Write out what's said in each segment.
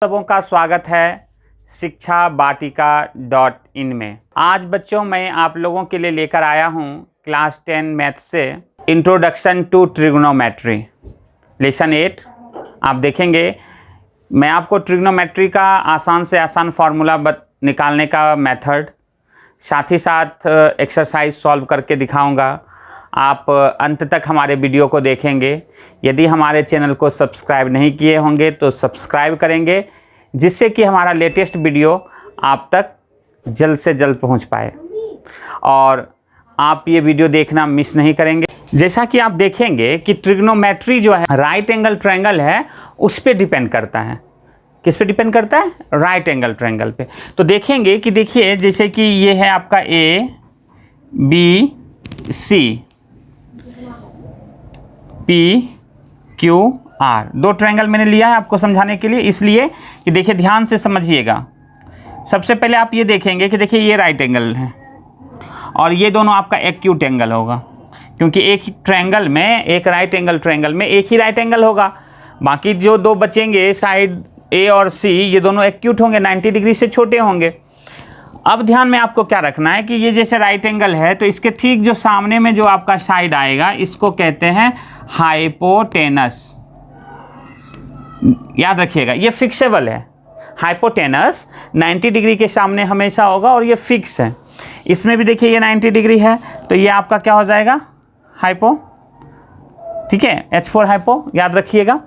सबों का स्वागत है शिक्षा वाटिका.in में। आज बच्चों मैं आप लोगों के लिए लेकर आया हूं क्लास 10 मैथ से इंट्रोडक्शन टू ट्रिग्नोमेट्री लेसन 8। आप देखेंगे मैं आपको ट्रिग्नोमेट्री का आसान से आसान फार्मूला निकालने का मेथड, साथ ही साथ एक्सरसाइज सॉल्व करके दिखाऊंगा। आप अंत तक हमारे वीडियो को देखेंगे। यदि हमारे चैनल को सब्सक्राइब नहीं किए होंगे तो सब्सक्राइब करेंगे, जिससे कि हमारा लेटेस्ट वीडियो आप तक जल्द से जल्द पहुंच पाए और आप ये वीडियो देखना मिस नहीं करेंगे। जैसा कि आप देखेंगे कि ट्रिग्नोमेट्री जो है राइट एंगल ट्रायंगल है, उस पर डिपेंड करता है। किस पे डिपेंड करता है? राइट एंगल ट्रायंगल पे। तो देखेंगे कि देखिए जैसे कि ये है आपका A B C P Q R, दो ट्रायंगल मैंने लिया है आपको समझाने के लिए, इसलिए कि देखिए ध्यान से समझिएगा। सबसे पहले आप ये देखेंगे कि देखिए ये राइट एंगल है और ये दोनों आपका एक्यूट एंगल होगा, क्योंकि एक ही ट्रायंगल में, एक राइट एंगल ट्रायंगल में एक ही राइट एंगल होगा। बाकी जो दो बचेंगे साइड ए और सी, ये दोनों एक्यूट होंगे, 90 डिग्री से छोटे होंगे। अब ध्यान में आपको क्या रखना है कि ये जैसे राइट एंगल है तो इसके ठीक जो सामने में जो आपका साइड आएगा, इसको कहते हैं हाइपोटेनस। याद रखिएगा ये फिक्सेबल है। हाइपोटेनस 90 डिग्री के सामने हमेशा होगा और ये फिक्स है। इसमें भी देखिए ये 90 डिग्री है तो ये आपका क्या हो जाएगा? हाइपो। ठीक है, H4 हाइपो, याद रखिएगा।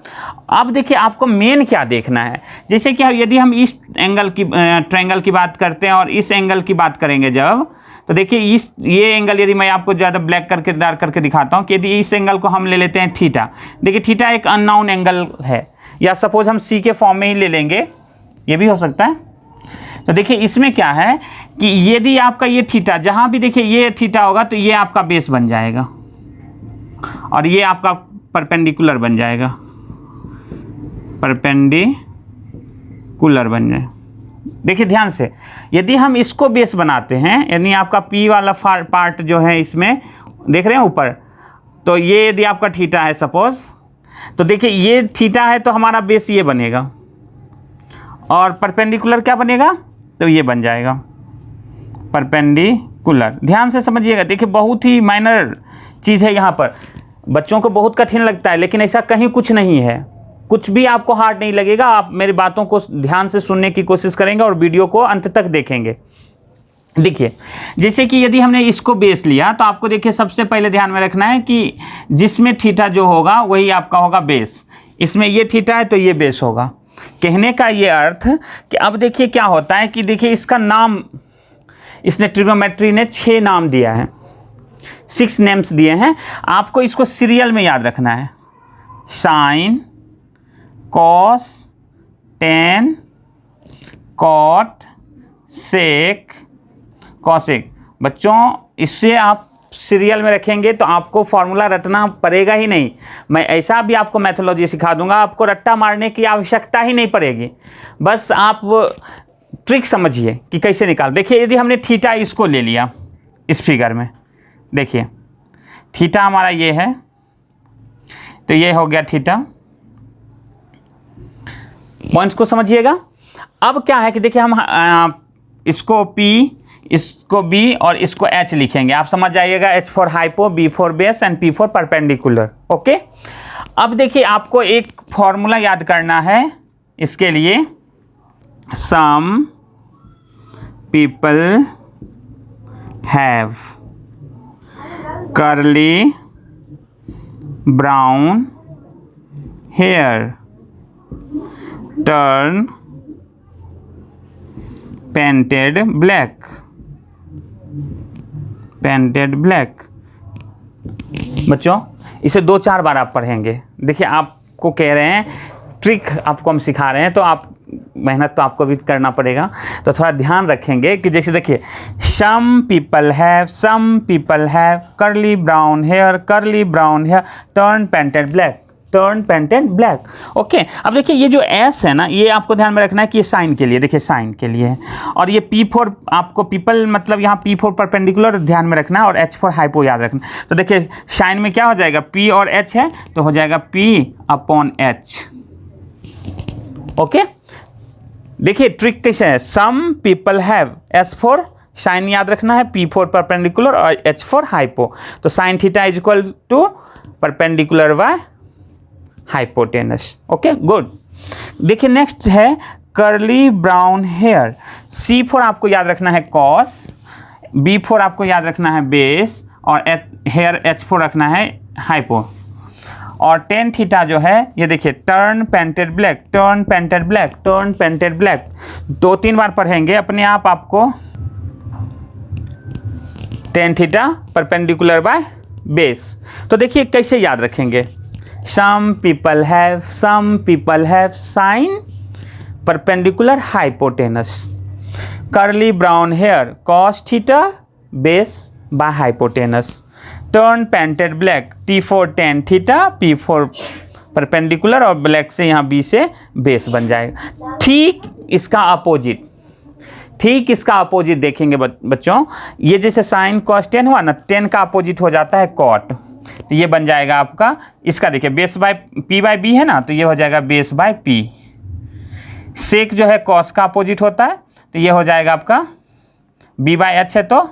अब देखिए आपको मेन क्या देखना है, जैसे कि यदि हम इस एंगल की ट्रायंगल की बात करते हैं और इस एंगल की बात करेंगे जब, तो देखिए ये एंगल, यदि मैं आपको ज़्यादा ब्लैक करके डार्क करके दिखाता हूँ कि यदि इस एंगल को हम ले लेते हैं थीटा। देखिए थीटा एक अननोन एंगल है, या सपोज हम सी के फॉर्म में ही ले लेंगे, ये भी हो सकता है। तो देखिए इसमें क्या है कि यदि आपका ये थीटा, जहाँ भी देखिए ये थीटा होगा तो ये आपका बेस बन जाएगा और ये आपका परपेंडिकुलर बन जाएगा, परपेंडिकुलर बन जाए। देखिए ध्यान से, यदि हम इसको बेस बनाते हैं, यानी आपका पी वाला पार्ट जो है इसमें देख रहे हैं ऊपर, तो ये यदि आपका थीटा है सपोज, तो देखिए ये थीटा है तो हमारा बेस ये बनेगा और परपेंडिकुलर क्या बनेगा? तो ये बन जाएगा परपेंडिकुलर। ध्यान से समझिएगा। देखिए बहुत ही माइनर चीज़ है यहाँ पर, बच्चों को बहुत कठिन लगता है, लेकिन ऐसा कहीं कुछ नहीं है, कुछ भी आपको हार्ड नहीं लगेगा। आप मेरी बातों को ध्यान से सुनने की कोशिश करेंगे और वीडियो को अंत तक देखेंगे। देखिए जैसे कि यदि हमने इसको बेस लिया तो आपको देखिए सबसे पहले ध्यान में रखना है कि जिसमें थीटा जो होगा वही आपका होगा बेस। इसमें ये थीटा है तो ये बेस होगा। कहने का ये अर्थ कि अब देखिए क्या होता है कि देखिए इसका नाम, इसने ट्रिग्नोमेट्री ने 6 नाम दिया है, 6 नेम्स दिए हैं। आपको इसको सीरियल में याद रखना है। साइन, कॉस, टेन, कॉट, सेक, कॉसेक। बच्चों इससे आप सीरियल में रखेंगे तो आपको फॉर्मूला रटना पड़ेगा ही नहीं। मैं ऐसा भी आपको मैथोलॉजी सिखा दूंगा, आपको रट्टा मारने की आवश्यकता ही नहीं पड़ेगी। बस आप ट्रिक समझिए कि कैसे निकाल। देखिए यदि हमने थीटा इसको ले लिया इस फिगर में, देखिए थीटा हमारा ये है, तो ये हो गया थीटा। पॉइंट्स को समझिएगा। अब क्या है कि देखिए हम इसको P, इसको B और इसको H लिखेंगे। आप समझ जाइएगा, H for hypo, B for base and P for perpendicular. Okay, अब देखिए आपको एक फॉर्मूला याद करना है इसके लिए। Some people have curly brown hair, turn painted black, painted black. बच्चों इसे 2-4 बार आप पढ़ेंगे। देखिए आपको कह रहे हैं, ट्रिक आपको हम सिखा रहे हैं, तो आप मेहनत तो आपको भी करना पड़ेगा। तो थोड़ा ध्यान रखेंगे कि जैसे देखिए some people have curly brown hair, turn painted black, turn painted black. Okay, अब देखिए ये जो एस है ना, ये आपको ध्यान में रखना है कि ये साइन के लिए, देखिए साइन के लिए है। और ये पी फोर, आपको पीपल मतलब यहाँ पी फोर परपेंडिकुलर ध्यान में रखना है और एच फोर हाइपो याद रखना। तो देखिए साइन में क्या हो जाएगा, पी और एच है तो हो जाएगा पी अपॉन एच। ओके, देखिए ट्रिक कैसे है, some people have, S for sine याद रखना है, पी फॉर परपेंडिकुलर और एच फॉर हाइपो। तो sine theta is equal to perpendicular by hypotenuse. Okay good. देखिए नेक्स्ट है curly brown hair. C for आपको याद रखना है कॉस, बी फॉर आपको याद रखना है बेस, और हेयर एच फॉर रखना है हाइपो। और टेन थीटा जो है ये देखिए turn painted black, turn painted black, turn painted black, 2-3 बार पढ़ेंगे अपने आप आपको। Tan theta perpendicular by base. तो देखिए कैसे याद रखेंगे, some people have sine perpendicular hypotenuse, curly brown hair cos theta base by hypotenuse, turn painted black T for tan theta, P for perpendicular और ब्लैक से यहाँ बी से base बन जाएगा। ठीक इसका अपोजिट देखेंगे बच्चों, ये जैसे साइन कॉस टेन हुआ ना, टेन का अपोजिट हो जाता है कॉट, तो ये बन जाएगा आपका, इसका देखिए base by P by B है ना, तो ये हो जाएगा बेस बाय पी। सेक जो है कॉस का अपोजिट होता है, तो ये हो जाएगा आपका बी बाय एच है तो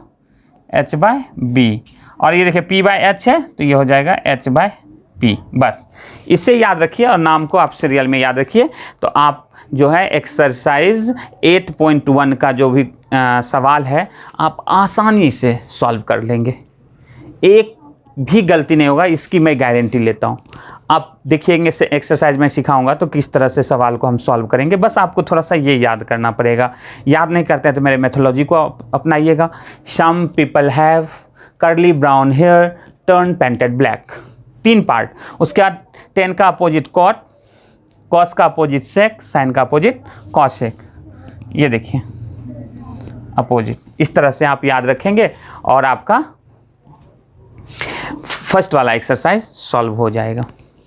एच बाय बी, और ये देखिए पी बाय एच है तो ये हो जाएगा एच बाय पी। बस इससे याद रखिए और नाम को आप सीरियल में याद रखिए, तो आप जो है एक्सरसाइज 8.1 का जो भी सवाल है आप आसानी से सॉल्व कर लेंगे, एक भी गलती नहीं होगा, इसकी मैं गारंटी लेता हूँ। आप देखिएंगे से एक्सरसाइज में सिखाऊंगा तो किस तरह से सवाल को हम सॉल्व करेंगे, बस आपको थोड़ा सा ये याद करना पड़ेगा। याद नहीं करते हैं तो मेरे मेथोलॉजी को अपनाइएगा। Some people have curly brown hair turn painted black, 3 part. उसके बाद 10 का अपोजिट कॉट, कॉस का अपोजिट सेक, साइन का अपोजिट कॉसेक, ये देखिए अपोजिट। इस तरह से आप याद रखेंगे और आपका फर्स्ट वाला एक्सरसाइज सॉल्व हो जाएगा।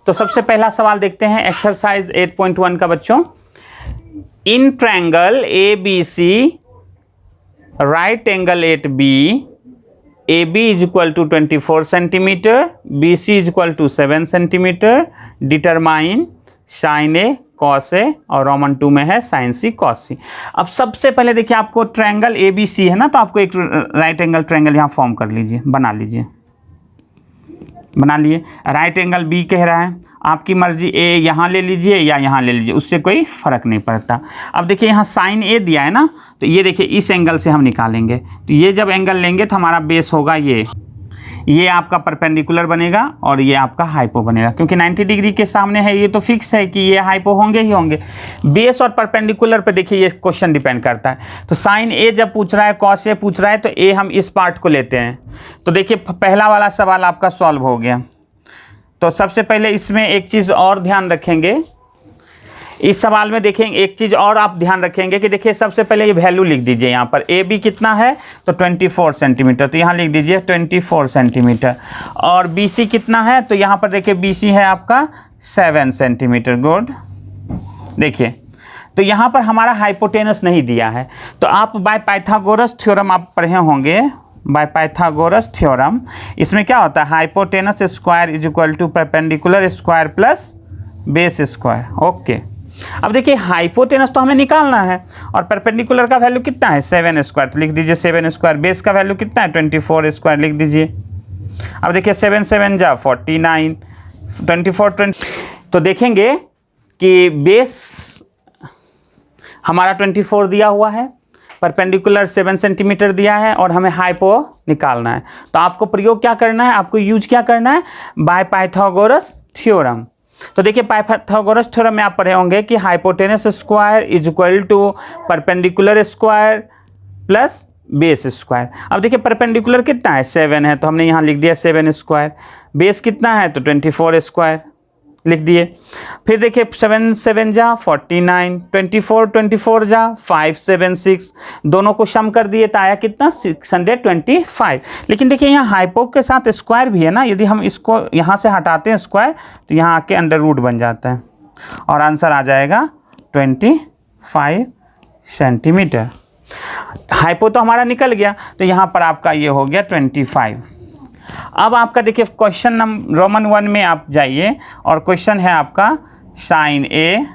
तो सबसे पहला सवाल देखते हैं एक्सरसाइज 8.1 का बच्चों। In triangle A B C right angle at B, A B is equal to 24 centimetre, B C is equal to 7 centimetre, determine sine A cos A, और रोमन 2 में है साइन सी कॉस सी। अब सबसे पहले देखिए आपको ट्रायंगल ए बी सी है ना, तो आपको एक राइट एंगल ट्रायंगल यहाँ फॉर्म कर लीजिए, बना लिए। राइट एंगल बी कह रहा है, आपकी मर्जी ए यहाँ ले लीजिए या यहाँ ले लीजिए, उससे कोई फर्क नहीं पड़ता। अब देखिए यहाँ साइन ए दिया है ना, तो ये देखिए इस एंगल से हम निकालेंगे, तो ये जब एंगल लेंगे तो हमारा बेस होगा ये आपका परपेंडिकुलर बनेगा और ये आपका हाइपो बनेगा, क्योंकि 90 डिग्री के सामने है, ये तो फिक्स है कि ये हाइपो होंगे ही होंगे। बेस और परपेंडिकुलर पे देखिए ये क्वेश्चन डिपेंड करता है। तो साइन ए जब पूछ रहा है, कॉस ए पूछ रहा है, तो ए हम इस पार्ट को लेते हैं। तो देखिए पहला वाला सवाल आपका सॉल्व हो गया। तो सबसे पहले इसमें एक चीज़ और ध्यान रखेंगे, इस सवाल में देखेंगे एक चीज़ और आप ध्यान रखेंगे कि देखिए सबसे पहले ये वैल्यू लिख दीजिए यहाँ पर, ए बी कितना है तो 24 सेंटीमीटर, तो यहाँ लिख दीजिए 24 सेंटीमीटर। और बी सी कितना है, तो यहाँ पर देखिए बी सी है आपका 7 सेंटीमीटर। गुड। देखिए तो यहाँ पर हमारा हाइपोटेनस नहीं दिया है, तो आप बाय पाइथागोरस थ्योरम आप पढ़े होंगे, बाय पाइथागोरस थ्योरम। इसमें क्या होता है, hypotenuse square is equal to perpendicular square plus base square. Okay. अब देखिए हाइपोटेनस तो हमें निकालना है और परपेंडिकुलर का वैल्यू कितना है 7 स्क्वायर, तो लिख दीजिए 7 स्क्वायर। बेस का वैल्यू कितना है 24 स्क्वायर, लिख दीजिए। अब देखिए 7 7 जा 49, 24 20। तो देखेंगे कि बेस हमारा 24 दिया हुआ है, परपेंडिकुलर 7 सेंटीमीटर दिया है और हमें हाइपो निकालना है। तो आपको प्रयोग क्या करना है, आपको यूज क्या करना है, बाय पाइथागोरस थ्योरम। तो देखिए पाइथागोरस थ्योरम में आप पढ़े होंगे कि hypotenuse square is equal to perpendicular square plus base square. अब देखिए परपेंडिकुलर कितना है 7 है, तो हमने यहाँ लिख दिया 7 स्क्वायर। बेस कितना है तो 24 स्क्वायर लिख दिए। फिर देखिए 7 7 जा 49, 24 24 जा 5 7 6, दोनों को सम कर दिए तो आया कितना 625। लेकिन देखिए यहाँ हाइपो के साथ स्क्वायर भी है ना, यदि हम इसको यहाँ से हटाते हैं स्क्वायर तो यहाँ आके अंडर रूट बन जाता है और आंसर आ जाएगा 25 सेंटीमीटर। हाइपो तो हमारा निकल गया, तो यहाँ पर आपका ये हो गया 25। अब आपका देखिए क्वेश्चन नंबर रोमन 1 में आप जाइए और क्वेश्चन है आपका sine A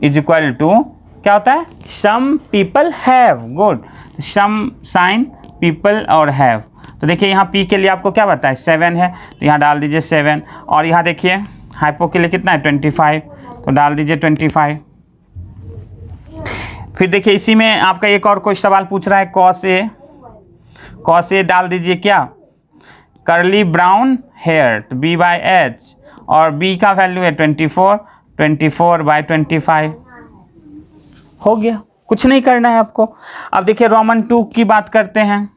is equal to क्या होता है, some people have, good, some sine people और हैव। तो देखिए यहाँ पी के लिए आपको क्या बताया 7 है, तो यहाँ डाल दीजिए 7, और यहाँ देखिए हाइपो के लिए कितना है 25, तो डाल दीजिए 25। फिर देखिए इसी में आपका एक और कोई सवाल पूछ रहा है, कॉस ए डाल दीजिए क्या, कर्ली ब्राउन हेयर, तो B/H, और B का वैल्यू है 24/25 हो गया, कुछ नहीं करना है आपको। अब देखिए रोमन 2 की बात करते हैं।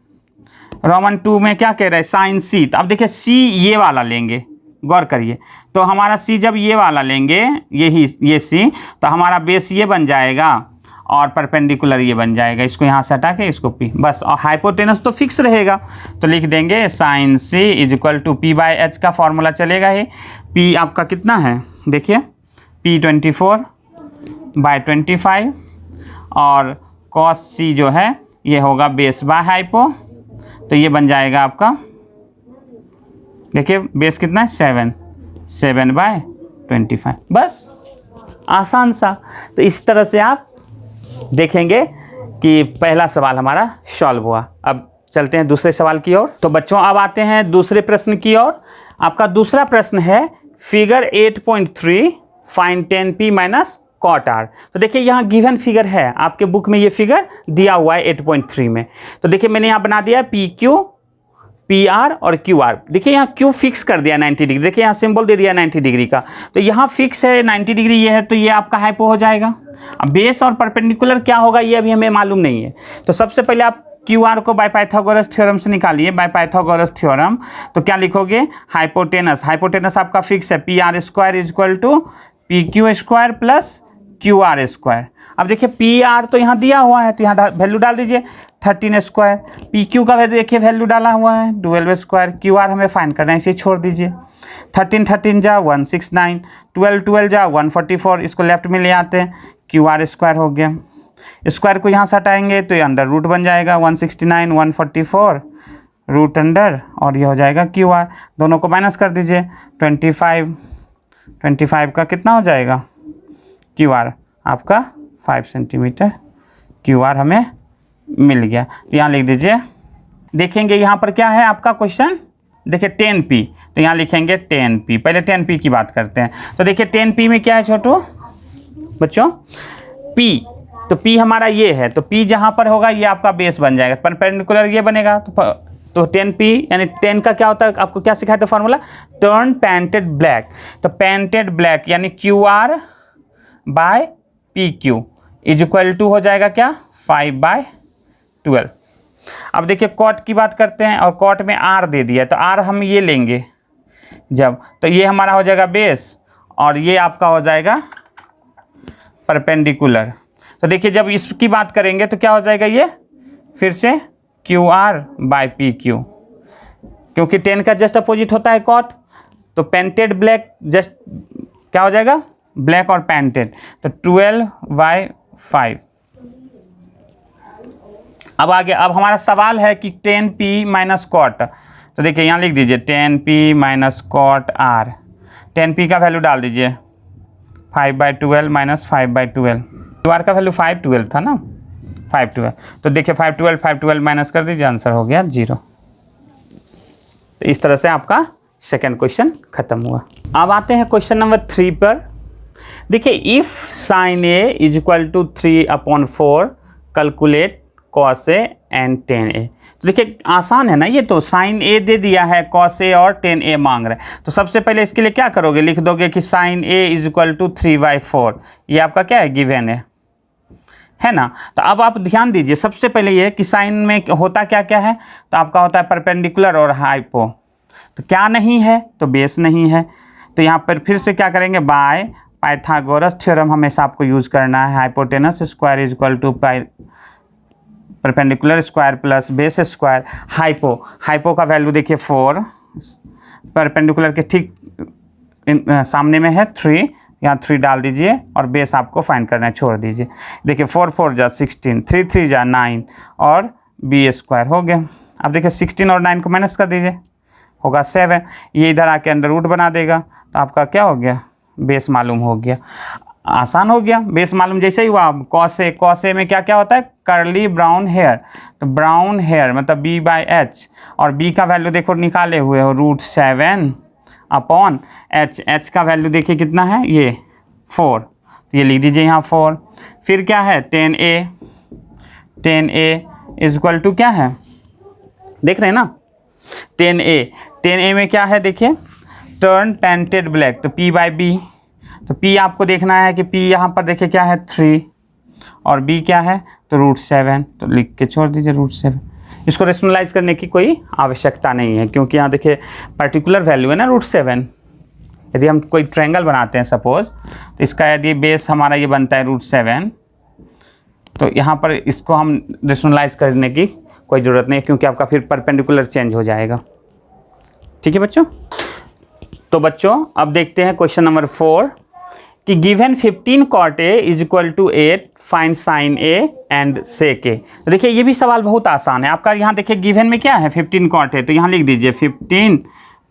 रोमन 2 में क्या कह रहे हैं, साइन सी। तो अब देखिए सी ये वाला लेंगे, गौर करिए, तो हमारा सी जब ये वाला लेंगे, ये सी, तो हमारा बेस ये बन जाएगा और परपेंडिकुलर ये बन जाएगा। इसको यहाँ से हटा के इसको पी, बस, और हाइपोटेनस तो फिक्स रहेगा, तो लिख देंगे sine C is equal to P/H का फॉर्मूला चलेगा ही। P आपका कितना है, देखिए P 24/25, और कॉस सी जो है ये होगा बेस बाय हाइपो, तो ये बन जाएगा आपका, देखिए बेस कितना है 7/25, बस, आसान सा। तो इस तरह से आप देखेंगे कि पहला सवाल हमारा सॉल्व हुआ। अब चलते हैं दूसरे सवाल की ओर। तो बच्चों अब आते हैं दूसरे प्रश्न की ओर। आपका दूसरा प्रश्न है figure 8.3 find 10p minus cot R. तो देखिए यहाँ गिवन फिगर है, आपके बुक में ये फिगर दिया हुआ है 8.3 में। तो देखिए मैंने यहाँ बना दिया PQ, PR और QR। देखिए यहाँ Q फिक्स कर दिया 90 डिग्री, देखिए यहाँ सिंबल दे दिया 90 डिग्री का, तो यहाँ फिक्स है 90 डिग्री ये है, तो ये आपका हाइपो हो जाएगा। अब बेस और परपेंडिकुलर क्या होगा ये अभी हमें मालूम नहीं है, तो सबसे पहले आप QR को बाय पाइथागोरस थ्योरम से निकालिए, बाय पाइथागोरस थ्योरम। तो क्या लिखोगे, हाइपोटेनस, हाइपोटेनस आपका फिक्स है PR² is equal to PQ² plus QR²। अब देखिए PR तो यहाँ दिया हुआ है, तो यहाँ वैल्यू डाल दीजिए 13²। PQ का वैल्यू देखिए वैल्यू डाला हुआ है 12²। QR हमें फाइंड करना है, इसे छोड़ दीजिए। 13 जा 169, 12 जा 144, इसको लेफ्ट में ले आते हैं, QR² हो गया। स्क्वायर को यहाँ से हटाएंगे तो ये अंडर रूट बन जाएगा 169 144 रूट अंडर, और ये हो जाएगा QR। दोनों को माइनस कर दीजिए, 25 का कितना हो जाएगा QR आपका 5 सेंटीमीटर QR हमें मिल गया। तो यहाँ लिख दीजिए, देखेंगे यहाँ पर क्या है आपका क्वेश्चन, देखिए 10p, तो यहाँ लिखेंगे 10p। पहले 10p की बात करते हैं। तो देखिए 10p में क्या है छोटू बच्चों, p, तो p हमारा ये है, तो p जहाँ पर होगा ये आपका बेस बन जाएगा, परपेंडिकुलर ये बनेगा। तो 10p यानी 10 का क्या होता है, आपको क्या सिखाया था फॉर्मूला, टर्न पेंटेड ब्लैक। तो पेंटेड ब्लैक यानी QR/PQ इज इक्वल टू हो जाएगा क्या 5/12। अब देखिए कॉट की बात करते हैं, और कॉट में R दे दिया, तो R हम ये लेंगे जब, तो ये हमारा हो जाएगा बेस, और ये आपका हो जाएगा परपेंडिकुलर। तो देखिए जब इसकी बात करेंगे तो क्या हो जाएगा, ये फिर से QR/PQ, क्योंकि 10 का जस्ट अपोजिट होता है कॉट। तो पेंटेड ब्लैक जस्ट क्या हो जाएगा, ब्लैक और पेंटेड, तो 12/5। अब आगे, अब हमारा सवाल है कि 10p माइनस कॉट, तो देखिए यहाँ लिख दीजिए 10p minus cot R। 10p का वैल्यू डाल दीजिए 5/12 माइनस 5/12, QR का वैल्यू 512 था ना, 512, तो देखिए 512 माइनस कर दीजिए, आंसर हो गया 0। तो इस तरह से आपका सेकेंड क्वेश्चन खत्म हुआ। अब आते हैं क्वेश्चन नंबर 3 पर। देखिए if sine A is equal to 3/4 calculate cos A and 10a। तो देखिए आसान है ना, ये तो साइन ए दे दिया है, कॉस ए और 10a मांग रहे हैं। तो सबसे पहले इसके लिए क्या करोगे, लिख दोगे कि sine A is equal to 3/4, ये आपका क्या है, गिवन है ना। तो अब आप ध्यान दीजिए, सबसे पहले ये कि साइन में होता क्या क्या है, तो आपका होता है परपेंडिकुलर और हाइपो। तो क्या नहीं है, तो बेस नहीं है। तो यहाँ पर फिर से क्या करेंगे, बाय पाइथागोरस थ्योरम हमेशा आपको यूज करना है। Hypotenuse square is equal to perpendicular square plus base square. Hypo का वैल्यू देखिए 4, परपेंडिकुलर के ठीक सामने में है 3, यहाँ 3 डाल दीजिए, और बेस आपको फाइंड करना है, छोड़ दीजिए। देखिए 4 4 जा 16, 3 3 जा 9, और b² हो गया। अब देखिए 16 और 9 को माइनस कर दीजिए, होगा 7। ये इधर आके अंडर रूट बना देगा, तो आपका क्या हो गया, बेस मालूम हो गया। आसान हो गया, बेस मालूम जैसे ही हुआ। कॉस ए में क्या क्या होता है, कर्ली ब्राउन हेयर, तो ब्राउन हेयर मतलब B/H, और B का वैल्यू देखो निकाले हुए हो √7 अपॉन H। H का वैल्यू देखिए कितना है, ये 4, तो ये लिख दीजिए यहाँ 4। फिर क्या है 10A, 10A is equal to क्या है, देख रहे हैं ना 10A में क्या है देखिए, टर्न टेंटेड ब्लैक, तो P/B, तो P आपको देखना है कि P यहाँ पर देखिए क्या है 3 और B क्या है तो √7, तो लिख के छोड़ दीजिए √7। इसको रेशनलाइज करने की कोई आवश्यकता नहीं है क्योंकि यहाँ देखिए पर्टिकुलर वैल्यू है ना √7। यदि हम कोई ट्रायंगल बनाते हैं सपोज, तो इसका यदि बेस हमारा ये बनता है √7, तो यहाँ पर इसको हम रेशनलाइज करने की कोई ज़रूरत नहीं है क्योंकि आपका फिर परपेंडिकुलर चेंज हो जाएगा। ठीक है बच्चों। तो बच्चों अब देखते हैं क्वेश्चन नंबर 4 कि given 15 cot A is equal to 8 find sine A and sec A। तो देखिए ये भी सवाल बहुत आसान है आपका। यहाँ देखिए गिवन में क्या है 15 cot A, तो यहाँ लिख दीजिए 15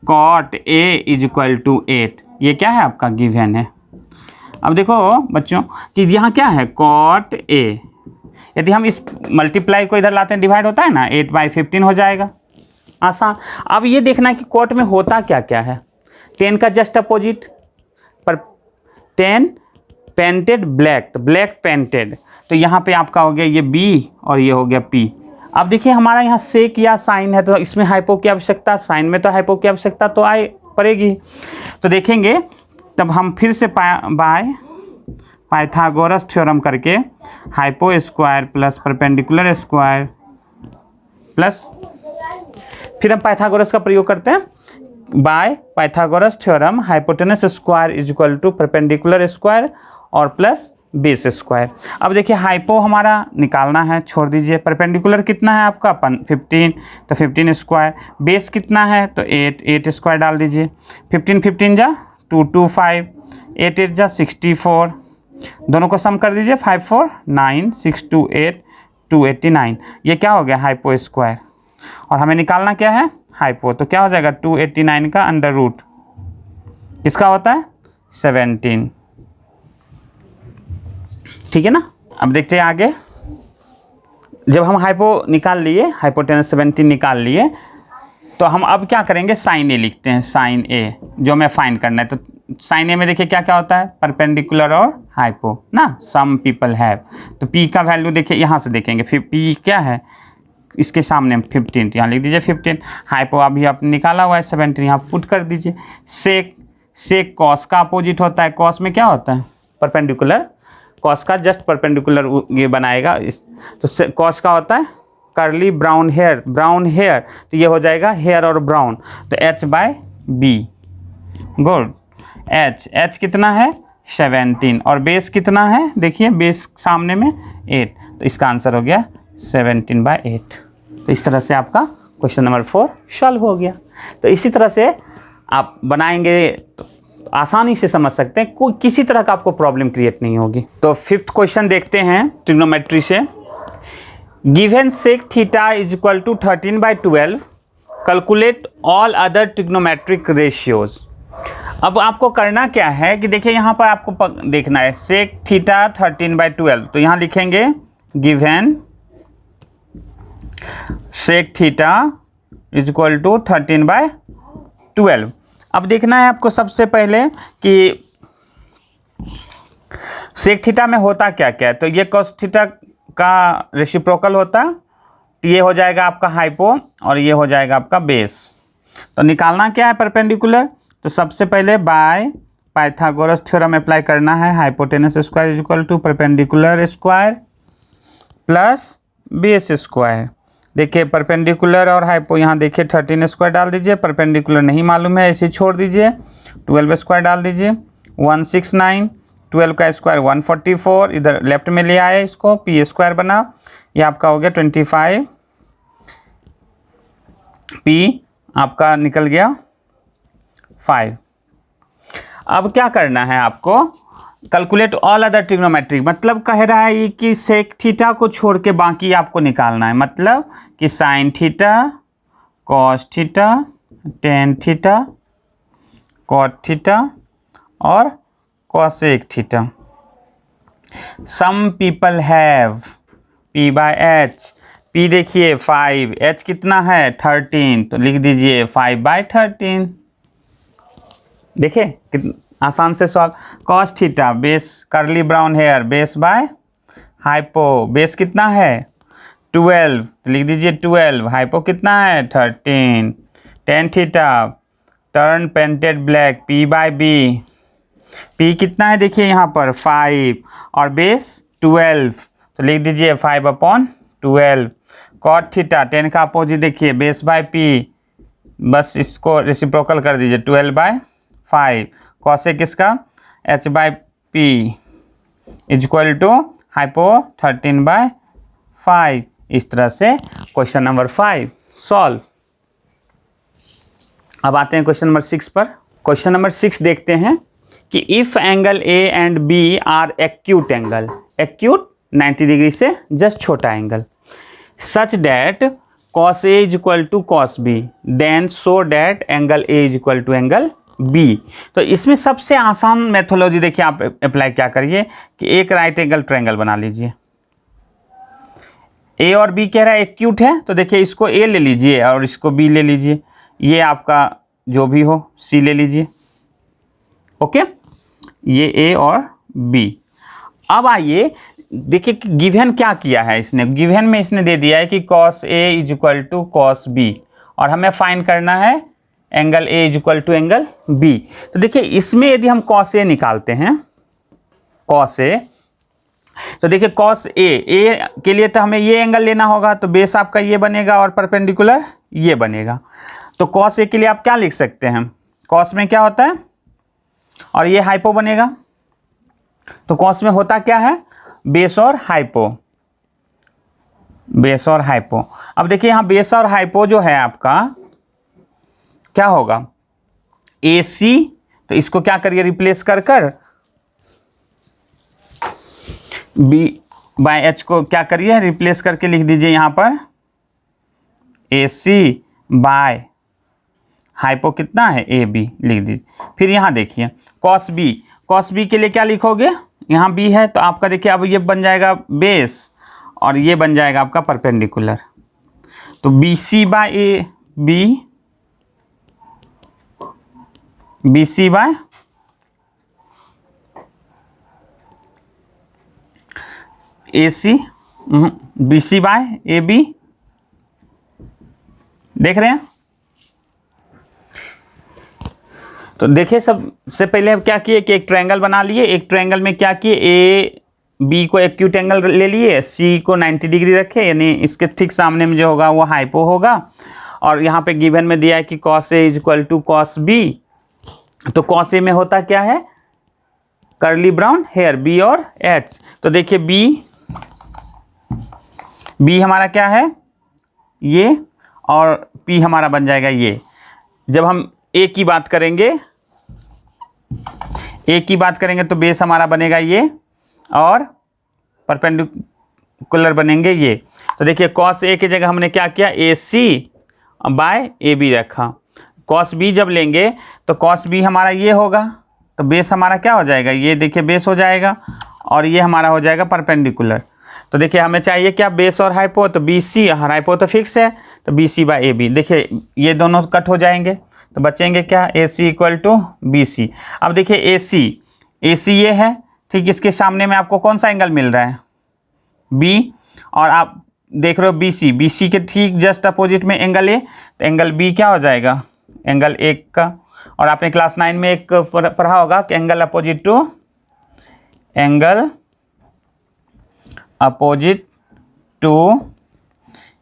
cot A is equal to 8, ये क्या है आपका गिवन है। अब देखो बच्चों कि यहाँ क्या है cot A, यदि हम इस मल्टीप्लाई को इधर लाते हैं डिवाइड होता है ना, 8/15 हो जाएगा, आसान। अब ये देखना है कि cot में होता क्या क्या है, 10 का जस्ट अपोजिट, पर 10 पेंटेड ब्लैक, तो ब्लैक पेंटेड, तो यहाँ पे आपका हो गया ये B और ये हो गया P। अब देखिए हमारा यहाँ सेक या साइन है, तो इसमें हाइपो की आवश्यकता, साइन में तो हाइपो की आवश्यकता तो आए पड़ेगी। तो देखेंगे तब हम फिर से बाय पाइथागोरस थ्योरम करके hypo square plus perpendicular square plus, फिर हम पाइथागोरस का प्रयोग करते हैं by Pythagoras theorem hypotenuse square is equal to perpendicular square और प्लस बेस स्क्वायर। अब देखिए हाइपो हमारा निकालना है, छोड़ दीजिए। परपेंडिकुलर कितना है आपका 15, तो 15 स्क्वायर। बेस कितना है तो 8 स्क्वायर डाल दीजिए। 15 जा 225, 8 जा 64, दोनों को सम कर दीजिए 5 4 9 6 2 8 289, ये क्या हो गया हाइपो स्क्वायर। और हमें निकालना क्या है हाइपो, तो क्या हो जाएगा 289 का अंडर रूट इसका होता है 17। ठीक है ना। अब देखते हैं आगे, जब हम हाइपो निकाल लिए, हाइपोटेनस 17 निकाल लिए, तो हम अब क्या करेंगे साइन ए लिखते हैं, साइन ए जो हमें फाइंड करना है। तो साइन ए में देखिए क्या क्या होता है, परपेंडिकुलर और हाइपो ना, सम पीपल हैव। तो पी का वैल्यू देखिए यहाँ से देखेंगे, फिर पी क्या है इसके सामने 15, यहाँ लिख दीजिए 15। हाइपो अभी आपने निकाला हुआ है 17, यहाँ पुट कर दीजिए। सेक कॉस का अपोजिट होता है, कॉस में क्या होता है परपेंडिकुलर, कॉस का जस्ट परपेंडिकुलर ये बनाएगा इस, तो कॉस का होता है curly brown hair, brown hair, तो ये हो जाएगा हेयर और ब्राउन, तो H/B। गुड। H कितना है 17 और बेस कितना है देखिए, बेस सामने में 8, तो इसका आंसर हो गया 17/8। तो इस तरह से आपका क्वेश्चन नंबर 4 सॉल्व हो गया। तो इसी तरह से आप बनाएंगे तो आसानी से समझ सकते हैं, कोई किसी तरह का आपको प्रॉब्लम क्रिएट नहीं होगी। तो 5th क्वेश्चन देखते हैं ट्रिग्नोमेट्री से। Given sec theta is equal to 13/12, calculate all other trigonometric ratios. अब आपको करना क्या है कि देखिए यहाँ पर आपको देखना है सेक थीटा 13/12, तो यहाँ लिखेंगे given sec theta is equal to 13/12। अब देखना है आपको सबसे पहले कि सेक थीटा में होता क्या क्या है, तो ये कॉस थीटा का रेसिप्रोकल होता, तो ये हो जाएगा आपका हाइपो और ये हो जाएगा आपका बेस। तो निकालना क्या है परपेंडिकुलर, तो सबसे पहले बाय पाइथागोरस थ्योरम अप्लाई करना है, hypotenuse square is equal to perpendicular square plus base square. देखिए परपेंडिकुलर और हाइपो यहाँ देखिए 13 स्क्वायर डाल दीजिए, परपेंडिकुलर नहीं मालूम है ऐसे छोड़ दीजिए, 12 स्क्वायर डाल दीजिए 169, 12 का स्क्वायर 144, इधर लेफ्ट में ले आए इसको, पी स्क्वायर बना, ये आपका हो गया 25, पी आपका निकल गया 5। अब क्या करना है आपको, कैलकुलेट ऑल अदर ट्रिग्नोमेट्रिक, मतलब कह रहा है कि सेक थीटा को छोड़ के बाकी आपको निकालना है, मतलब कि sine theta, cos theta, tan theta, cot theta और cosec theta. Some people have, P by H, P देखिए 5, H कितना है 13, तो लिख दीजिए 5/13। देखिए कितना आसान से solve. Cos theta base curly brown hair base by hypo, base कितना है 12, तो लिख दीजिए 12, हाइपो कितना है 13। Tan theta turn painted black P by B, P कितना है देखिए यहाँ पर 5 और बेस 12, तो लिख दीजिए 5/12। कॉट थीटा 10 का अपोजिट देखिए बेस बाय P, बस इसको रेसिप्रोकल कर दीजिए 12/5। कॉसेक किसका H/P is equal to hypo 13/5। इस तरह से क्वेश्चन नंबर 5 सॉल्व। अब आते हैं क्वेश्चन नंबर 6 पर। क्वेश्चन नंबर 6 देखते हैं कि if angle A and B are acute angle, acute 90 degree से जस्ट छोटा angle, such that cos A is equal to cos B, then so that angle A is equal to angle B। तो इसमें सबसे आसान methodology देखिए आप apply क्या करिए कि एक राइट एंगल ट्रायंगल बना लीजिए। A और B कह रहा है एक्यूट है, तो देखिए इसको A ले लीजिए और इसको B ले लीजिए, ये आपका जो भी हो C ले लीजिए। ओके, ये A और B। अब आइए देखिए कि गिवन क्या किया है इसने। गिवन में इसने दे दिया है कि cos A is equal to cos B और हमें फाइंड करना है angle A is equal to angle B। तो देखिए इसमें यदि हम cos A निकालते हैं, cos A, तो देखिए cos A के लिए तो हमें ये एंगल लेना होगा, तो बेस आपका ये बनेगा और परपेंडिकुलर ये बनेगा। तो cos A के लिए आप क्या लिख सकते हैं, cos में क्या होता है और ये हाइपो बनेगा, तो cos में होता क्या है बेस और हाइपो, बेस और हाइपो। अब देखिए यहां बेस और हाइपो जो है आपका क्या होगा AC, तो इसको क्या करिए रिप्लेस कर B बाय H को क्या करिए रिप्लेस करके लिख दीजिए यहां पर AC बाय हाइपो कितना है AB लिख दीजिए। फिर यहाँ देखिए cos B के लिए क्या लिखोगे, यहाँ B है तो आपका देखिए अब ये बन जाएगा बेस और ये बन जाएगा आपका परपेंडिकुलर, तो BC by AB, BC by AC, BC by AB, देख रहे हैं। तो देखिए सबसे पहले क्या किए कि एक ट्रायंगल बना लिए, एक ट्रायंगल में क्या किए ए बी को एक्यूट एंगल ले लिए, सी को 90 डिग्री रखे, यानी इसके ठीक सामने में जो होगा वो हाइपो होगा, और यहाँ पे गिवन में दिया है कि cos A is equal to cos B। तो cos A में होता क्या है कर्ली ब्राउन हेयर B और H, तो देखिए B हमारा क्या है ये और P हमारा बन जाएगा ये। जब हम A की बात करेंगे तो बेस हमारा बनेगा ये और परपेंडिकुलर बनेंगे ये। तो देखिए cos A की जगह हमने क्या किया AC बाय AB रखा। cos B जब लेंगे तो cos B हमारा ये होगा, तो बेस हमारा क्या हो जाएगा ये देखिए बेस हो जाएगा और ये हमारा हो जाएगा परपेंडिकुलर। तो देखिए हमें चाहिए क्या बेस और हाइपो, तो BC, हाइपो तो फिक्स है तो BC बाय AB। देखिए ये दोनों कट हो जाएंगे तो बचेंगे क्या AC इक्वल टू BC। अब देखिए AC ये है, ठीक इसके सामने में आपको कौन सा एंगल मिल रहा है B, और आप देख रहे हो BC के ठीक जस्ट अपोजिट में एंगल A, तो एंगल B क्या हो जाएगा एंगल A का। और आपने क्लास 9 में एक पढ़ा होगा कि angle opposite to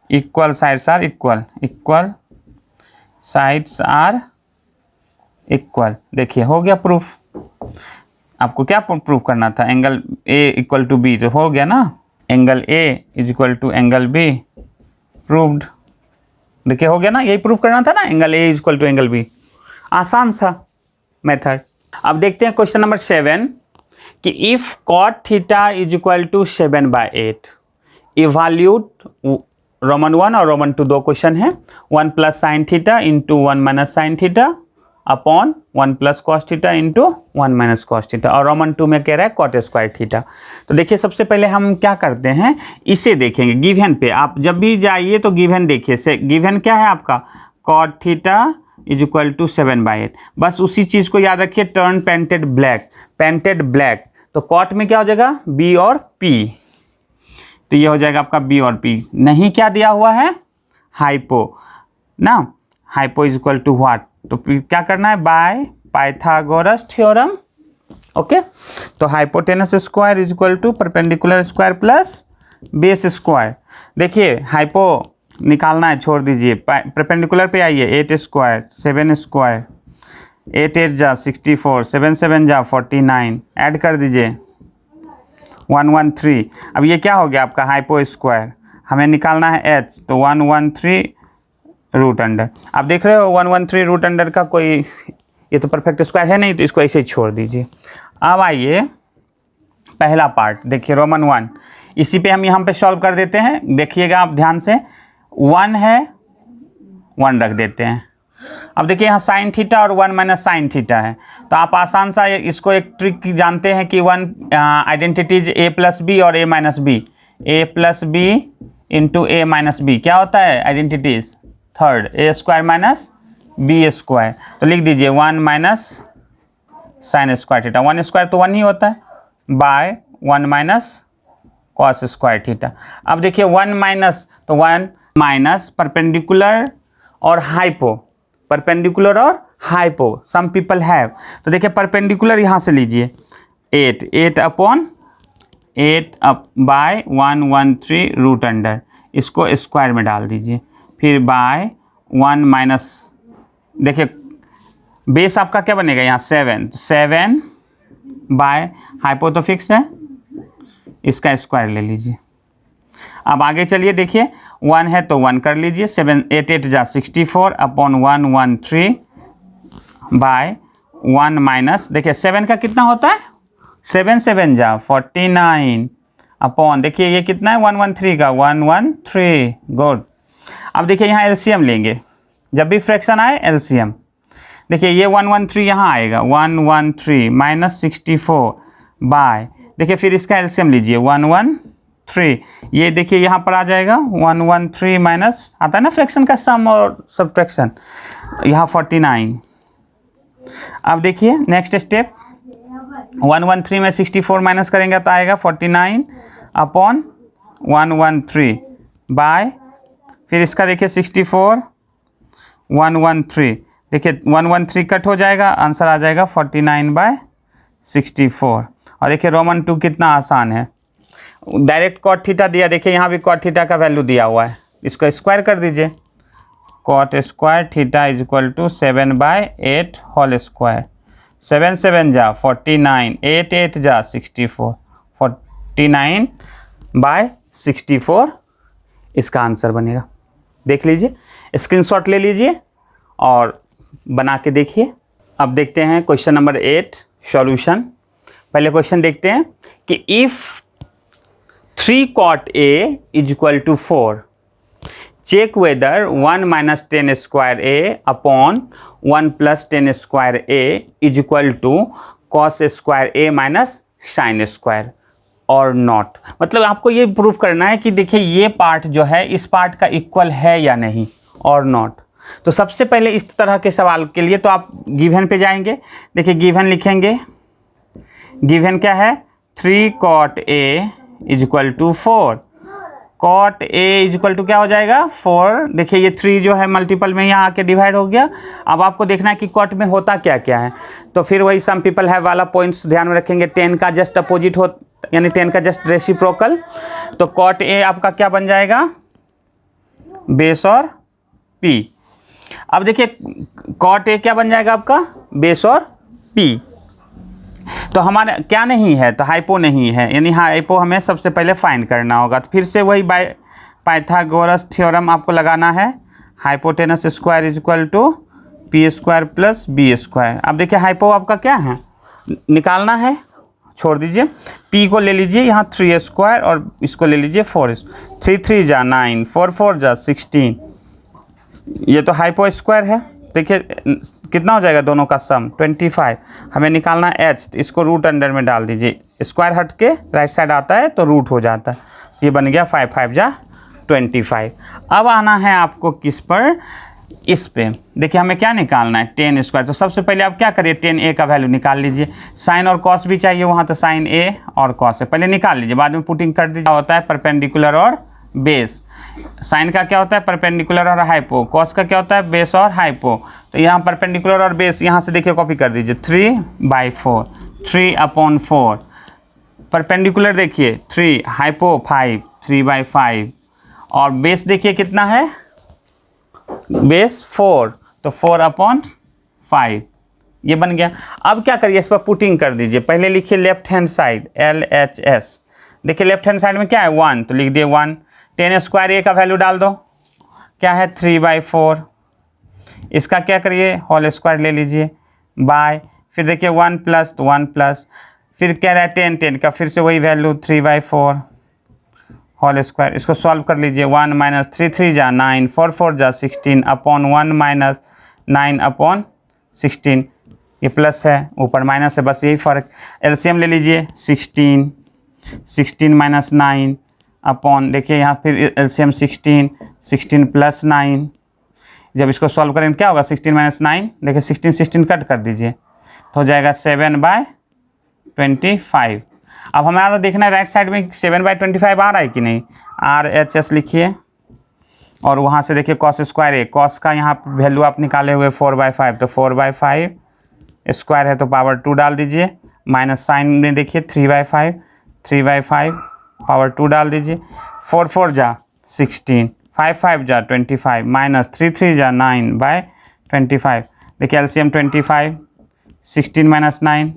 equal sides are equal sides are equal. देखिए हो गया प्रूफ। आपको क्या प्रूफ करना था angle A equal to B, तो हो गया ना angle A is equal to angle B, proved. देखिए हो गया ना, यही प्रूफ करना था ना angle A is equal to angle B। आसान सा मेथड। अब देखते हैं क्वेश्चन नंबर 7 कि if cot theta is equal to 7/8 evaluate Roman 1 और रोमन 2 दो क्वेश्चन है, 1 plus sine theta into 1 minus sine theta upon 1 plus cos theta into 1 minus cos theta, और रोमन 2 में कह रहा है कॉट स्क्वायर थीटा। तो देखिए सबसे पहले हम क्या करते हैं, इसे देखेंगे गिवन पे। आप जब भी जाइए तो गिवन देखिए, से गिवन क्या है आपका, cot theta is equal to 7/8। बस उसी चीज़ को याद रखिए, turn painted black, painted black. तो कॉट में क्या हो जाएगा, बी और पी, तो ये हो जाएगा आपका बी और पी। नहीं क्या दिया हुआ है, हाइपो ना, hypo is equal to what, तो क्या करना है, बाय पाइथागोरस थ्योरम। ओके, तो hypotenuse square is equal to perpendicular square plus base square. देखिए हाइपो निकालना है, छोड़ दीजिए, परपेंडिकुलर पे आइए, 8 स्क्वायर 7 स्क्वायर, 8 8 जा 64, 7 7 जा 49, ऐड कर दीजिए 113। अब ये क्या हो गया आपका हाइपो स्क्वायर, हमें निकालना है एच, तो 113 रूट अंडर। आप देख रहे हो 113 रूट अंडर का कोई, ये तो परफेक्ट स्क्वायर है नहीं, तो इसको ऐसे ही छोड़ दीजिए। अब आइए पहला पार्ट देखिए, रोमन 1, इसी पे हम यहाँ पे सॉल्व कर देते हैं। देखिएगा आप ध्यान से, 1 है, 1 रख देते हैं। अब देखिए यहाँ साइन थीटा और 1 माइनस साइन थीटा है, तो आप आसान सा इसको एक ट्रिक जानते हैं कि 1 आइडेंटिटीज ए प्लस बी और A minus B, A plus B into A minus B क्या होता है identities, third A square minus B square. तो लिख दीजिए 1 minus sine square theta, 1 square तो 1 ही होता है, by 1 minus cos square theta. अब देखिए 1 माइनस, तो 1 माइनस परपेंडिकुलर और हाइपो, परपेंडिकुलर और हाइपो सम पीपल हैव। तो देखिए परपेंडिकुलर यहाँ से लीजिए 8 upon 8 up by 113 root under, इसको स्क्वायर में डाल दीजिए, फिर बाय 1 माइनस, देखिए बेस आपका क्या बनेगा यहाँ 7 बाय हाइपो तो फिक्स है, इसका स्क्वायर ले लीजिए। अब आगे चलिए, देखिए 1 है तो 1 कर लीजिए, 7 8 8 जा 64 अपॉन 113 बाय 1 माइनस, देखिए 7 का कितना होता है, 7 7 जा 49 अपॉन, देखिए ये कितना है 113 का 113, गुड। अब देखिए यहाँ एलसीएम लेंगे, जब भी फ्रैक्शन आए एलसीएम, देखिए ये 113 यहाँ आएगा, 113 माइनस 64 बाय, देखिए फिर इसका एलसीएम लीजिए 113, ये देखिए यहाँ पर आ जाएगा 113 माइनस, आता है ना फ्रैक्शन का सम और सब्ट्रैक्शन, यहाँ 49। अब देखिए नेक्स्ट स्टेप, 113 में 64 माइनस करेंगे तो आएगा 49 अपॉन 113 बाय, फिर इसका देखिए 64 113, देखिए 113 कट हो जाएगा, आंसर आ जाएगा 49/64। और देखिए रोमन 2 कितना आसान है, डायरेक्ट कॉट थीटा दिया, देखिए यहाँ भी कॉट थीटा का वैल्यू दिया हुआ है, इसको स्क्वायर कर दीजिए, cot square theta is equal to 7/8 whole square, 7 7 जा 49, 8 8 जा 64, 49/64 इसका आंसर बनेगा। देख लीजिए, स्क्रीनशॉट ले लीजिए और बना के देखिए। अब देखते हैं क्वेश्चन नंबर 8 सॉल्यूशन। पहले क्वेश्चन देखते हैं कि if 3 cot A is equal to 4, check whether 1 minus 10 square A upon 1 plus 10 square A is equal to cos square A minus sine square और नॉट। मतलब आपको ये प्रूव करना है कि देखिए ये पार्ट जो है इस पार्ट का इक्वल है या नहीं, और नॉट। तो सबसे पहले इस तरह के सवाल के लिए तो आप गिवन पे जाएंगे, देखिए गिवन लिखेंगे, गिवन क्या है 3 cot A is equal to 4, cot A is equal to क्या हो जाएगा 4, देखिए ये 3 जो है मल्टीपल में यहाँ आके डिवाइड हो गया। अब आपको देखना है कि cot में होता क्या क्या है, तो फिर वही सम पीपल है वाला पॉइंट्स ध्यान में रखेंगे, 10 का जस्ट अपोजिट हो, यानी 10 का जस्ट रेसिप्रोकल। तो cot A आपका क्या बन जाएगा, बेस और P। अब देखिए cot A क्या बन जाएगा आपका, बेस और P। तो हमारे क्या नहीं है, तो हाइपो नहीं है, यानी हाइपो हमें सबसे पहले फाइंड करना होगा। तो फिर से वही बाय पाइथागोरस थ्योरम आपको लगाना है, hypotenuse square is equal to P square plus B square. अब देखिए हाइपो आपका क्या है, निकालना है, छोड़ दीजिए, पी को ले लीजिए यहाँ 3 स्क्वायर और इसको ले लीजिए 4, 3 3 जा 9, 4 4 जा 16, ये तो हाइपो स्क्वायर है, देखिए कितना हो जाएगा दोनों का सम 25। हमें निकालना h, तो इसको रूट अंडर में डाल दीजिए, स्क्वायर हट के राइट साइड आता है तो रूट हो जाता है। ये बन गया 5 5 जा 25। अब आना है आपको किस पर, इस पे। देखिए हमें क्या निकालना है, टेन स्क्वायर। तो सबसे पहले आप क्या करिए, टेन ए का वैल्यू निकाल लीजिए। साइन और कॉस भी चाहिए वहाँ, तो साइन ए और कॉस है, पहले निकाल लीजिए, बाद में पुटिंग कर दीजिए। होता है परपेंडिकुलर और बेस। साइन का क्या होता है, परपेंडिकुलर और हाइपो। कॉस का क्या होता है, बेस और हाइपो। तो यहाँ परपेंडिकुलर और बेस यहाँ से देखिए कॉपी कर दीजिए, 3/4, 3/4। परपेंडिकुलर देखिए 3, हाइपो 5, 3/5। और बेस देखिए कितना है, बेस 4, तो 4/5 ये बन गया। अब क्या करिए, इस पर पुटिंग कर दीजिए। पहले लिखिए लेफ्ट हैंड साइड LHS। देखिए लेफ्ट हैंड साइड में क्या है 1, तो लिख दिए 1। टेन स्क्वायर ए का वैल्यू डाल दो, क्या है 3/4। इसका क्या करिए, होल स्क्वायर ले लीजिए बाय, फिर देखिए 1 प्लस, तो 1 प्लस, फिर क्या रहा है 10, 10 का फिर से वही वैल्यू 3/4 होल स्क्वायर। इसको सॉल्व कर लीजिए, 1 माइनस 3 3 जा 9, 4 4 जा 16 अपॉन 1 माइनस 9/16। ये प्लस है, ऊपर माइनस है, बस यही फ़र्क। एलसीएम ले लीजिए 16, 16 माइनस 9 अपॉन, देखिए यहाँ फिर एलसीएम 16, 16 प्लस 9। जब इसको सॉल्व करेंगे क्या होगा, 16 माइनस 9, देखिए 16 16 कट कर दीजिए तो हो जाएगा 7/25। अब हमारा देखना है राइट साइड में 7/25 आ रहा है कि नहीं। RHS लिखिए और वहाँ से देखिए कॉस स्क्वायर है, कॉस का यहाँ वैल्यू आप निकाले हुए 4/5, तो 4/5 स्क्वायर है तो पावर 2 डाल दीजिए, माइनस साइन में देखिए 3/5, 3/5 पावर 2 डाल दीजिए। 4 4 जा 16, 5 5 जा 25, माइनस 3 3 जा 9/25। देखिए एलसीएम 25, 16 माइनस 9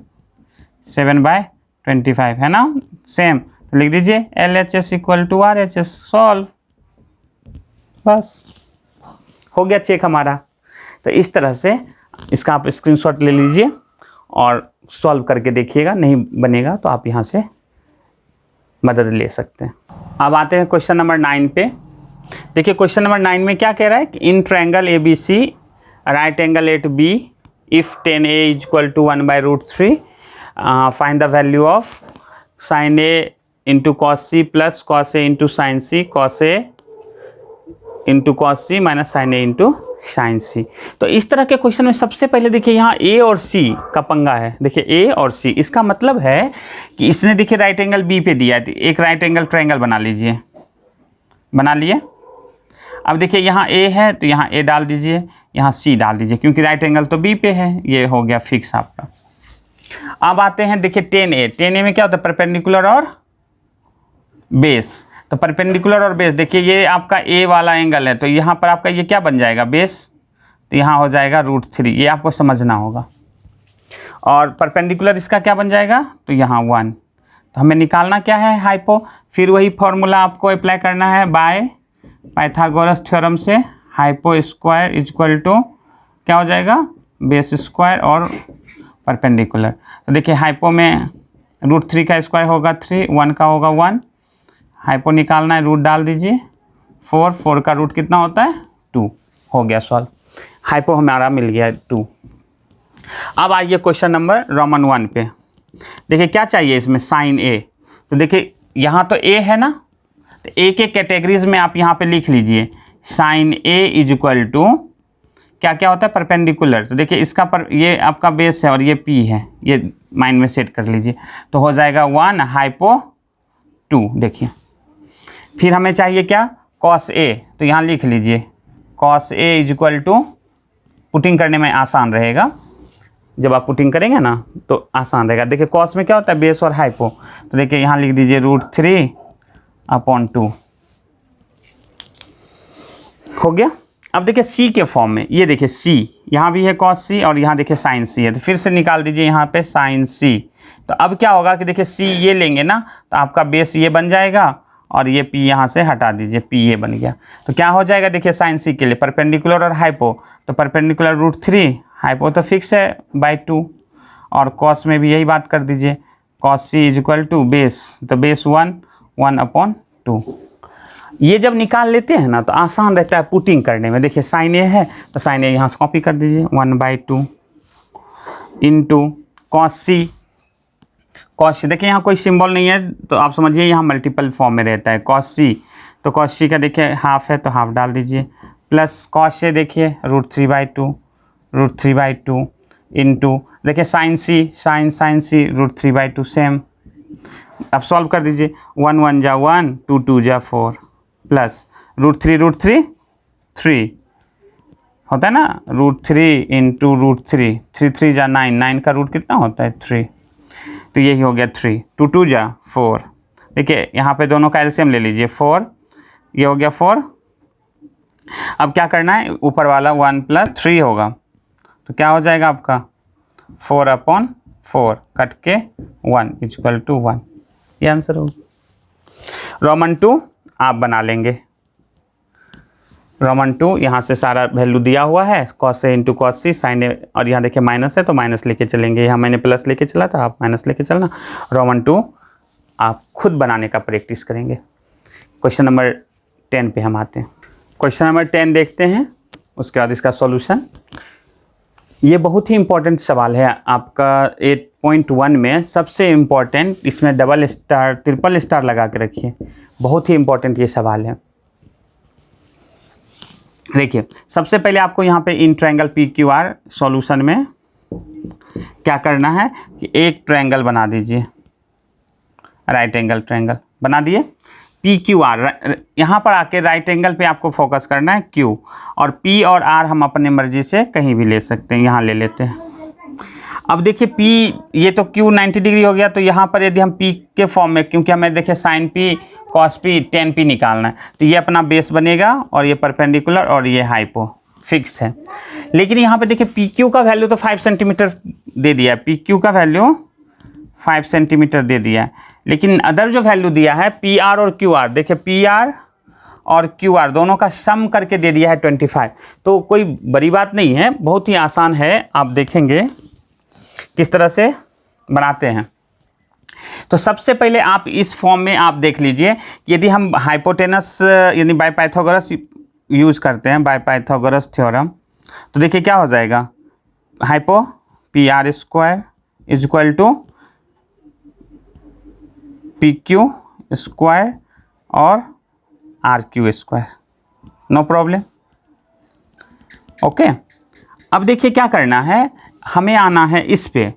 7/25 है ना, सेम। तो लिख दीजिए LHS equal to RHS, solve, बस हो गया चेक हमारा। तो इस तरह से इसका आप स्क्रीनशॉट ले लीजिए और सॉल्व करके देखिएगा, नहीं बनेगा तो आप यहाँ से मदद ले सकते हैं। अब आते हैं क्वेश्चन नंबर 9 पे। देखिए क्वेश्चन नंबर 9 में क्या कह रहा है कि in triangle ABC right angle at B if 10A equal to 1/√3 find the value of sin A into cos C plus cos A into sin C, cos A into cos C minus sin A into sin C। तो इस तरह के question में सबसे पहले देखिए यहाँ A और C का पंगा है। देखिए A और C, इसका मतलब है कि इसने देखिए राइट एंगल B पे दिया है, एक राइट एंगल ट्रायंगल बना लीजिए, बना लिए। अब देखिए यहाँ A है तो यहाँ A डाल दीजिए, यहाँ C डाल दीजिए, क्योंकि राइट एंगल तो B पे है, ये हो गया फिक्स आपका। अब आते हैं देखिए 10A, 10A में क्या होता है, परपेंडिकुलर और बेस। तो परपेंडिकुलर और बेस, देखिए ये आपका A वाला एंगल है, तो यहाँ पर आपका ये क्या बन जाएगा, बेस, तो यहाँ हो जाएगा √3, ये आपको समझना होगा। और परपेंडिकुलर इसका क्या बन जाएगा, तो यहाँ 1। तो हमें निकालना क्या है, हाइपो। फिर वही फॉर्मूला आपको अप्लाई करना है बाय पाइथागोरस थ्योरम से, हाइपो स्क्वायर इक्वल टू क्या हो जाएगा, बेस स्क्वायर और परपेंडिकुलर। तो देखिए हाइपो में √3 का स्क्वायर होगा 3, 1 का होगा 1, हाइपो निकालना है, रूट डाल दीजिए, 4, 4 का रूट कितना होता है 2, हो गया सॉल्व। हाइपो हमारा मिल गया 2। अब आइए क्वेश्चन नंबर रोमन 1 पे। देखिए क्या चाहिए इसमें, साइन A। तो देखिए यहाँ तो A है ना, तो A के कैटेगरीज में आप यहाँ पे लिख लीजिए, sine A is equal to क्या क्या होता है, परपेंडिकुलर। तो देखिए इसका पर ये आपका बेस है और ये P है, ये माइंड में सेट कर लीजिए, तो हो जाएगा 1 हाइपो 2। देखिए फिर हमें चाहिए क्या, cos A, तो यहाँ लिख लीजिए cos A is equal to, putting करने में आसान रहेगा, जब आप पुटिंग करेंगे ना तो आसान रहेगा। देखिए cos में क्या होता है, बेस और हाइपो, तो देखिए यहाँ लिख दीजिए √3/2, हो गया। अब देखिए C के फॉर्म में, ये देखिए C, यहाँ भी है cos C और यहाँ देखिए sin C है, तो फिर से निकाल दीजिए यहाँ पे sin C। तो अब क्या होगा कि देखिए C ये लेंगे ना, तो आपका बेस ये बन जाएगा और ये P यहाँ से हटा दीजिए, P ये बन गया। तो क्या हो जाएगा, देखिए sin C के लिए परपेंडिकुलर और हाइपो, तो परपेंडिकुलर √3, हाइपो तो फिक्स है /2, और cos में भी यही बात कर दीजिए, cos C is equal to base, तो बेस 1, 1/2। ये जब निकाल लेते हैं ना तो आसान रहता है पुटिंग करने में। देखिए साइन ए है तो साइन ए यहाँ से कॉपी कर दीजिए, 1/2 इंटू कॉस सी। कॉस सी देखिए यहाँ कोई सिंबल नहीं है तो आप समझिए यहाँ मल्टीपल फॉर्म में रहता है। कॉस सी तो कॉस सी का देखिए हाफ है तो हाफ डाल दीजिए, प्लस कॉस ए देखिए √3/2 इंटू देखिए साइन सी √3/2 सेम। अब सॉल्व कर दीजिए, 1 1 जा 1, 2 2 जा 4 प्लस √3 3 होता है ना, √3 इंटू √3, 3 3 जा 9, 9 का रूट कितना होता है 3, तो यही हो गया 3, 2 2 जा 4। देखिए यहाँ पे दोनों का एलसीएम ले लीजिए 4, ये हो गया 4। अब क्या करना है, ऊपर वाला 1 + 3 होगा तो क्या हो जाएगा आपका 4/4 कट के 1 = 1। ये आंसर होगा। रोमन 2 आप बना लेंगे। रोमन 2 यहाँ से सारा वैल्यू दिया हुआ है, cos A into cos C sign ए, और यहाँ देखिए माइनस है तो माइनस लेके चलेंगे, यहाँ मैंने प्लस लेके चला था, आप माइनस लेके चलना। रोमन 2 आप खुद बनाने का प्रैक्टिस करेंगे। क्वेश्चन नंबर 10 पे हम आते हैं। क्वेश्चन नंबर 10 देखते हैं, उसके बाद इसका सॉल्यूशन। ये बहुत ही इम्पोर्टेंट सवाल है आपका 8.1 में, सबसे इम्पोर्टेंट। इसमें डबल स्टार ट्रिपल स्टार लगा के रखिए, बहुत ही इम्पोर्टेंट ये सवाल है। देखिए सबसे पहले आपको यहाँ पे इन ट्रायंगल PQR सॉल्यूशन में क्या करना है कि एक ट्रायंगल बना दीजिए, राइट एंगल ट्रायंगल बना दिए। PQR यहाँ पर आके राइट एंगल पे आपको फोकस करना है Q, और P और R हम अपने मर्जी से कहीं भी ले सकते हैं, यहाँ ले लेते हैं। अब देखिए P, ये तो Q 90 डिग्री हो गया, तो यहाँ पर यदि हम P के फॉर्म में, क्योंकि हमें देखिए sign P cos P tan P निकालना है, तो ये अपना बेस बनेगा और ये परपेंडिकुलर और ये हाइपो फिक्स है। लेकिन यहाँ पे देखिए PQ का वैल्यू तो 5 सेंटीमीटर दे दिया है, PQ का वैल्यू 5 सेंटीमीटर दे दिया है, लेकिन अदर जो वैल्यू दिया है PR और QR, देखिए PR और QR दोनों का सम करके दे दिया है 25। तो कोई बड़ी बात नहीं है, बहुत ही आसान है। आप देखेंगे किस तरह से बनाते हैं। तो सबसे पहले आप इस फॉर्म में आप देख लीजिए, यदि हम हाइपोटेनस यानी बाय पाइथागोरस यूज करते हैं, बाय पाइथागोरस थ्योरम, तो देखिए क्या हो जाएगा, हाइपो PR² = PQ² और RQ², नो प्रॉब्लम। ओके, अब देखिए क्या करना है, हमें आना है इस पे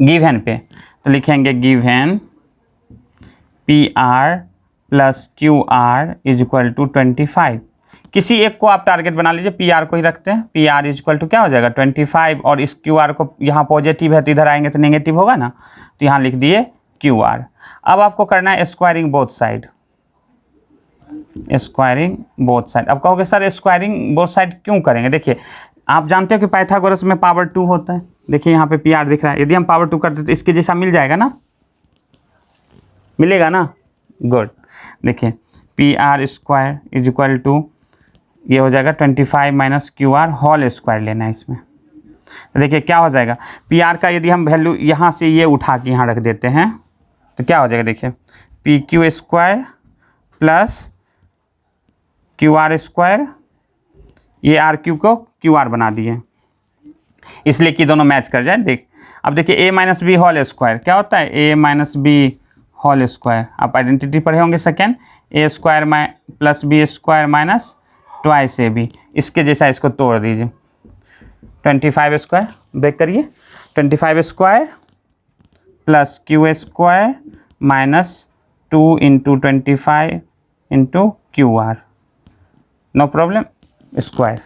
गिवन पे, तो लिखेंगे गिवन PR + QR = 25। किसी एक को आप टारगेट बना लीजिए, PR को ही रखते हैं। PR = क्या हो जाएगा 25, और इस QR को यहाँ पॉजिटिव है तो इधर आएंगे तो नेगेटिव होगा ना, तो यहाँ लिख दिए QR। अब आपको करना है squaring both side, squaring both side. अब कहोगे सर स्क्वायरिंग बोथ साइड क्यों करेंगे, देखिए आप जानते हो कि पाइथागोरस में पावर 2 होता है। देखिए यहाँ पे PR दिख रहा है, यदि हम पावर 2 करते तो इसके जैसा मिल जाएगा ना, मिलेगा ना, गुड। देखिए PR² = ये हो जाएगा 25 - QR होल स्क्वायर लेना है इसमें। तो देखिए क्या हो जाएगा, PR का यदि हम वैल्यू यहाँ से ये उठा के यहाँ रख देते हैं तो क्या हो जाएगा, देखिए PQ² + QR², ये RQ को QR बना दिए इसलिए कि दोनों मैच कर जाए। देख अब देखिए A - B होल स्क्वायर क्या होता है, A - B होल स्क्वायर, आप आइडेंटिटी पढ़े होंगे सेकेंड, A² + B² - 2AB, इसके जैसा इसको तोड़ दीजिए, 25² ब्रेक करिए, 25² + Q² - 2 × 25 × QR, no problem, square.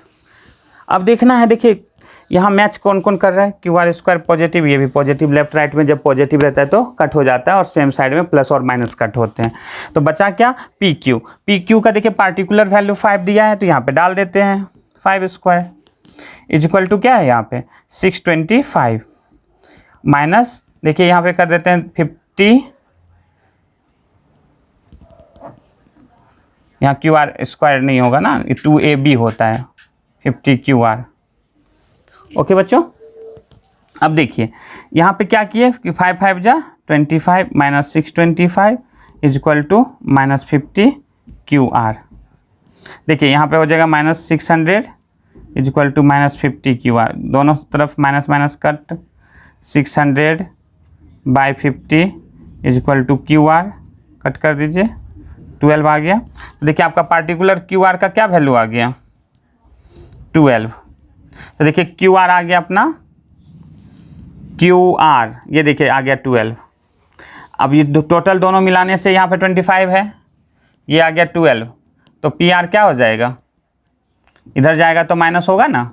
अब देखना है, देखिए यहाँ मैच कौन कौन कर रहा है, QR² पॉजिटिव, ये भी पॉजिटिव, लेफ्ट राइट में जब पॉजिटिव रहता है तो कट हो जाता है और सेम साइड में प्लस और माइनस कट होते हैं। तो बचा क्या, PQ का देखिए पार्टिकुलर वैल्यू 5 दिया है तो यहाँ पे डाल देते हैं 5² = क्या है यहाँ पे 625 माइनस, देखिए यहाँ पे कर देते हैं 50, यहाँ QR² नहीं होगा ना, 2AB होता है, 50 QR। ओके बच्चों, अब देखिए यहाँ पे क्या किए कि 5 5 जा 25 - 625 = -50 क्यू आर। देखिए यहाँ पे हो जाएगा -600 is equal to -50 Q R, दोनों तरफ minus minus cut, 600/50 is equal to Q R, cut कर दीजिए, 12 आ गया। तो देखिए आपका पार्टिकुलर क्यू आर का क्या वैल्यू आ गया, 12। तो देखिए क्यू आर आ गया अपना, क्यू आर ये देखिए आ गया 12। अब ये टोटल दोनों मिलाने से यहाँ पे 25 है, ये आ गया 12, तो पी आर क्या हो जाएगा, इधर जाएगा तो माइनस होगा ना,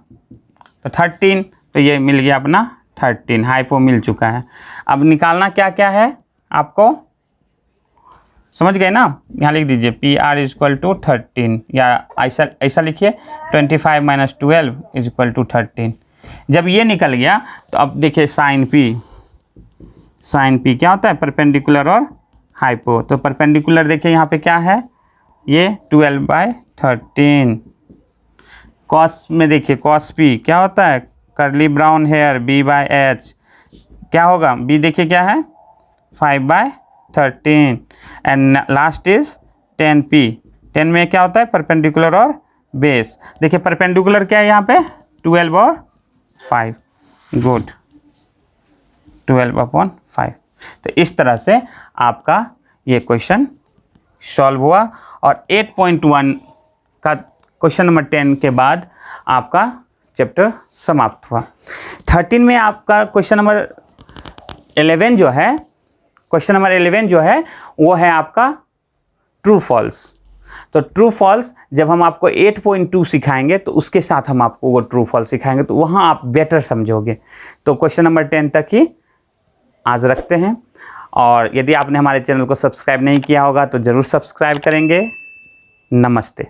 तो 13, तो ये मिल गया अपना 13, हाइपो मिल चुका है। अब निकालना क्या क्या है आपको, समझ गए ना, यहाँ लिख दीजिए P R is equal to 13, या ऐसा लिखिए 25 - 12 इज इक्वल टू 13। जब ये निकल गया तो अब देखिए साइन पी क्या होता है, परपेंडिकुलर और हाइपो। तो परपेंडिकुलर देखिए यहाँ पे क्या है, ये 12/13। कॉस में देखिए कॉस पी क्या होता है, कर्ली ब्राउन हेयर, B/H क्या होगा, बी देखिए क्या है 5/13, एंड लास्ट इज 10p। 10 में क्या होता है, परपेंडिकुलर और बेस। देखिए परपेंडिकुलर क्या है यहाँ पे, 12 और 5, गुड, 12/5। तो इस तरह से आपका ये क्वेश्चन सॉल्व हुआ, और 8.1 का क्वेश्चन नंबर 10 के बाद आपका चैप्टर समाप्त हुआ। 13 में आपका क्वेश्चन नंबर 11 जो है, वो है आपका ट्रू फॉल्स। तो ट्रू फॉल्स जब हम आपको 8.2 सिखाएंगे तो उसके साथ हम आपको वो ट्रू फॉल्स सिखाएंगे, तो वहाँ आप बेटर समझोगे। तो क्वेश्चन नंबर 10 तक ही आज रखते हैं, और यदि आपने हमारे चैनल को सब्सक्राइब नहीं किया होगा तो ज़रूर सब्सक्राइब करेंगे। नमस्ते।